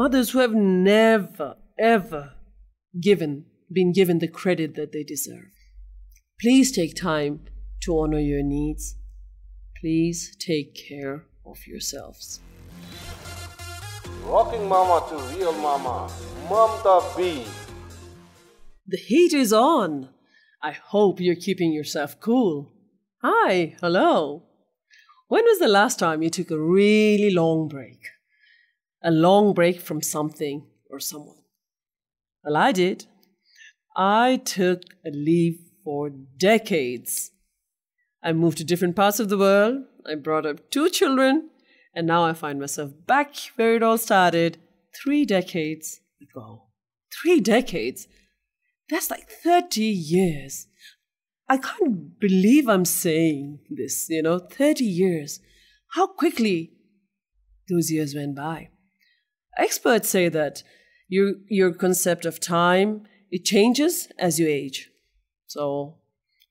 Mothers who have never, ever been given the credit that they deserve. Please take time to honor your needs. Please take care of yourselves. Rocking Mama to Real Mama, Mamta B. The heat is on. I hope you're keeping yourself cool. Hi, hello. When was the last time you took a really long break? A long break from something or someone? Well, I did. I took a leave for decades. I moved to different parts of the world. I brought up 2 children. And now I find myself back where it all started 3 decades ago. 3 decades? That's like 30 years. I can't believe I'm saying this, 30 years. How quickly those years went by. Experts say that your concept of time, it changes as you age. So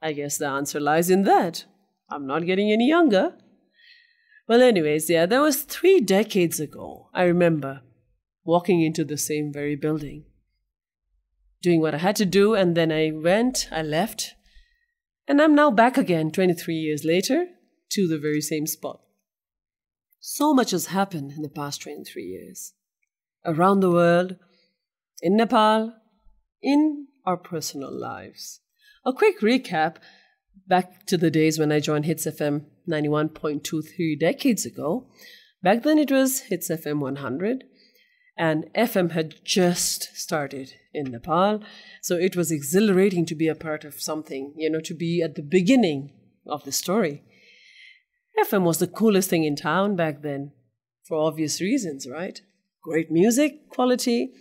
I guess the answer lies in that. I'm not getting any younger. Well, anyways, that was 3 decades ago. I remember walking into the same very building, doing what I had to do, and then I left, and I'm now back again 23 years later to the very same spot. So much has happened in the past 23 years. Around the world, in Nepal, in our personal lives. A quick recap back to the days when I joined Hits FM 91.23 decades ago. Back then it was Hits FM 100, and FM had just started in Nepal. So it was exhilarating to be a part of something, to be at the beginning of the story. FM was the coolest thing in town back then, for obvious reasons, right? Great music quality,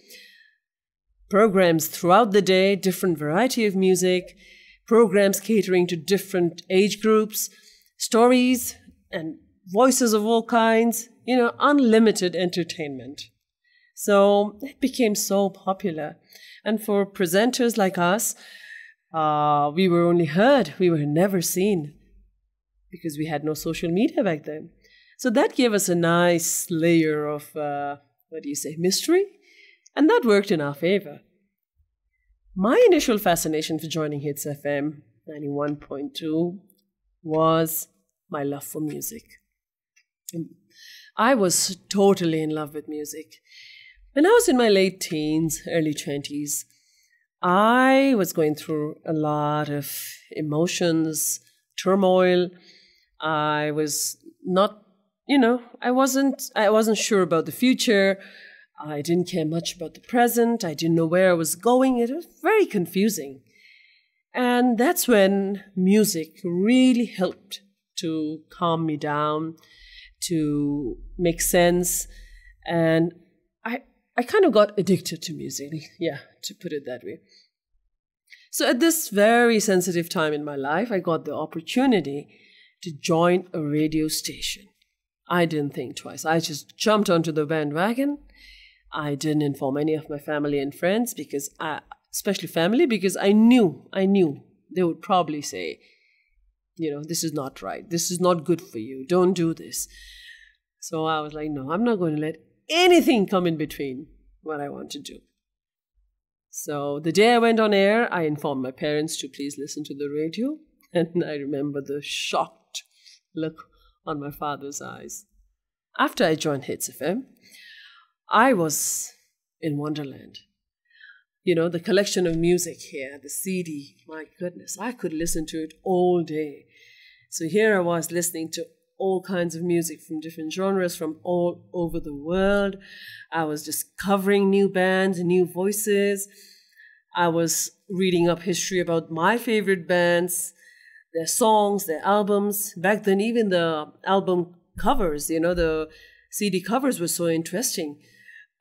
programs throughout the day, different variety of music, programs catering to different age groups, stories and voices of all kinds, unlimited entertainment. So it became so popular. And for presenters like us, we were only heard, we were never seen, because we had no social media back then. So that gave us a nice layer of, mystery? And that worked in our favor. My initial fascination for joining Hits FM 91.2 was my love for music. I was totally in love with music. When I was in my late teens, early 20s, I was going through a lot of emotions, turmoil. I was not, I wasn't sure about the future. I didn't care much about the present. I didn't know where I was going. It was very confusing. And that's when music really helped to calm me down, to make sense. And I kind of got addicted to music, to put it that way. So at this very sensitive time in my life, I got the opportunity to join a radio station. I didn't think twice. I just jumped onto the bandwagon. I didn't inform any of my family and friends, especially family, because I knew they would probably say, this is not right. This is not good for you. Don't do this. So I was like, no, I'm not going to let anything come in between what I want to do. So the day I went on air, I informed my parents to please listen to the radio. And I remember the shocked look on my father's eyes. After I joined Hits FM, I was in Wonderland. The collection of music here, the CD, my goodness, I could listen to it all day. So here I was listening to all kinds of music from different genres from all over the world. I was discovering new bands, new voices. I was reading up history about my favorite bands, their songs, their albums. Back then, even the album covers, the CD covers were so interesting.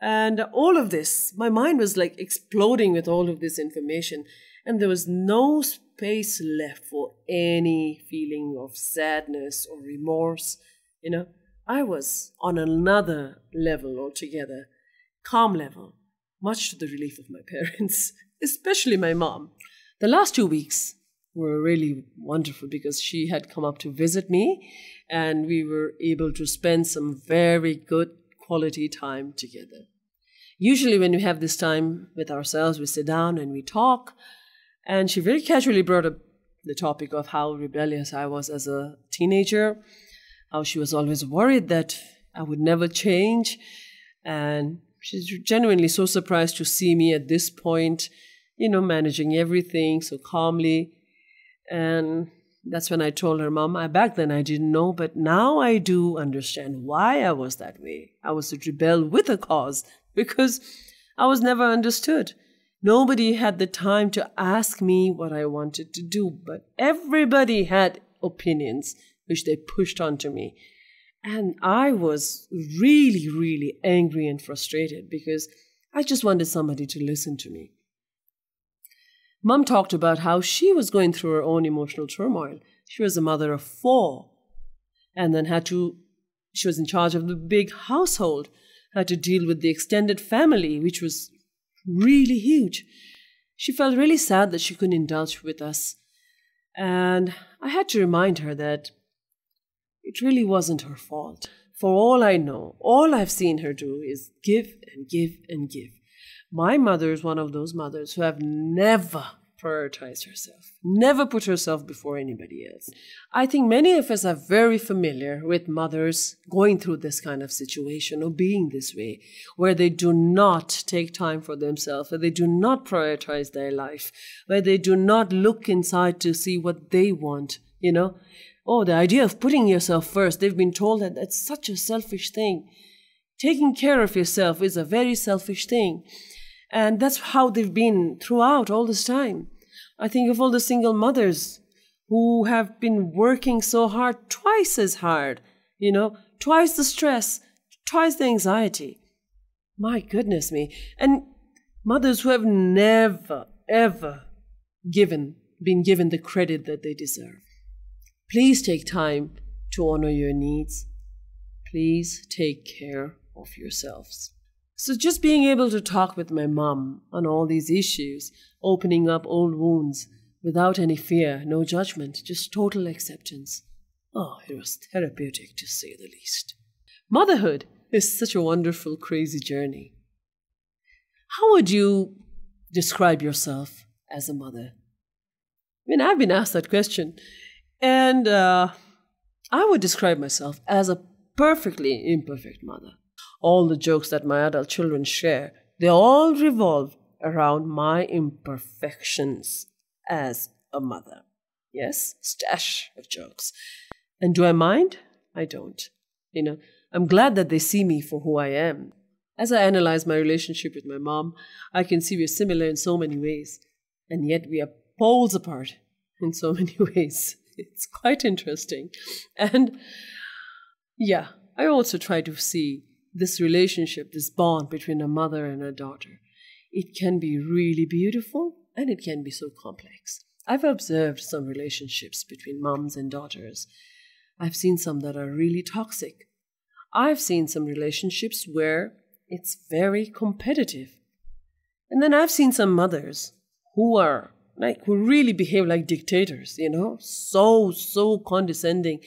And all of this, my mind was like exploding with all of this information. And there was no space left for any feeling of sadness or remorse. I was on another level altogether, calm level, much to the relief of my parents, especially my mom. The last 2 weeks were really wonderful because she had come up to visit me and we were able to spend some very good quality time together. Usually when we have this time with ourselves, we sit down and we talk. And she very casually brought up the topic of how rebellious I was as a teenager, how she was always worried that I would never change. And she's genuinely so surprised to see me at this point, managing everything so calmly. And that's when I told her, Mom, back then I didn't know, but now I do understand why I was that way. I was a rebel with a cause because I was never understood. Nobody had the time to ask me what I wanted to do, but everybody had opinions which they pushed onto me. And I was really, really angry and frustrated because I just wanted somebody to listen to me. Mom talked about how she was going through her own emotional turmoil. She was a mother of 4 and then she was in charge of the big household, had to deal with the extended family, which was really huge. She felt really sad that she couldn't indulge with us. And I had to remind her that it really wasn't her fault. For all I know, all I've seen her do is give and give and give. My mother is one of those mothers who have never prioritized herself, never put herself before anybody else. I think many of us are very familiar with mothers going through this kind of situation or being this way, where they do not take time for themselves, where they do not prioritize their life, where they do not look inside to see what they want, Oh, the idea of putting yourself first, they've been told that that's such a selfish thing. Taking care of yourself is a very selfish thing. And that's how they've been throughout all this time. I think of all the single mothers who have been working so hard, twice as hard, twice the stress, twice the anxiety. My goodness me. And mothers who have never, ever been given the credit that they deserve. Please take time to honor your needs. Please take care of yourselves. So just being able to talk with my mom on all these issues, opening up old wounds without any fear, no judgment, just total acceptance. Oh, it was therapeutic to say the least. Motherhood is such a wonderful, crazy journey. How would you describe yourself as a mother? I've been asked that question. And I would describe myself as a perfectly imperfect mother. All the jokes that my adult children share, they all revolve around my imperfections as a mother. Yes, stash of jokes. And do I mind? I don't. I'm glad that they see me for who I am. As I analyze my relationship with my mom, I can see we're similar in so many ways. And yet we are poles apart in so many ways. It's quite interesting. And yeah, I also try to see this relationship, this bond between a mother and a daughter. It can be really beautiful and it can be so complex. I've observed some relationships between moms and daughters. I've seen some that are really toxic. I've seen some relationships where it's very competitive. And then I've seen some mothers who really behave like dictators, so condescending.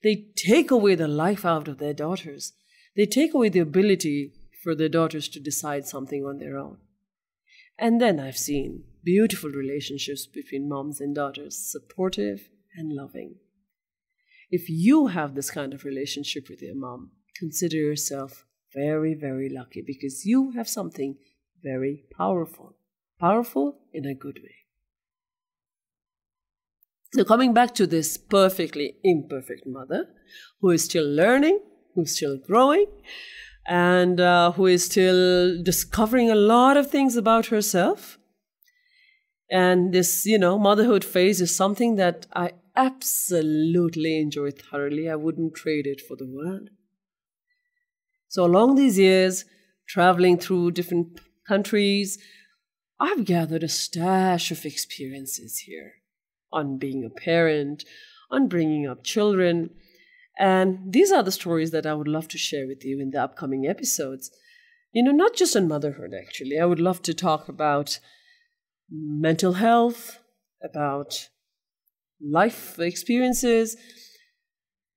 They take away the life out of their daughters. They take away the ability for their daughters to decide something on their own. And then I've seen beautiful relationships between moms and daughters, supportive and loving. If you have this kind of relationship with your mom, consider yourself very, very lucky because you have something very powerful. Powerful in a good way. So coming back to this perfectly imperfect mother who is still learning, who's still growing, and who is still discovering a lot of things about herself. And this, motherhood phase is something that I absolutely enjoy thoroughly. I wouldn't trade it for the world. So along these years, traveling through different countries, I've gathered a stash of experiences here on being a parent, on bringing up children. And these are the stories that I would love to share with you in the upcoming episodes. Not just on motherhood, actually. I would love to talk about mental health, about life experiences,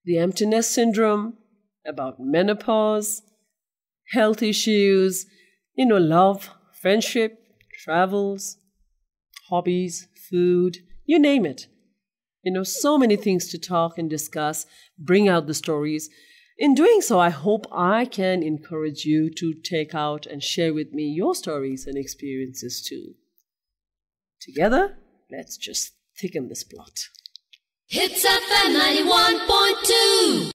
the emptiness syndrome, about menopause, health issues, Love, friendship, travels, hobbies, food, you name it. So many things to talk and discuss, bring out the stories. In doing so, I hope I can encourage you to take out and share with me your stories and experiences too. Together, let's just thicken this plot. Hits FM 91.2.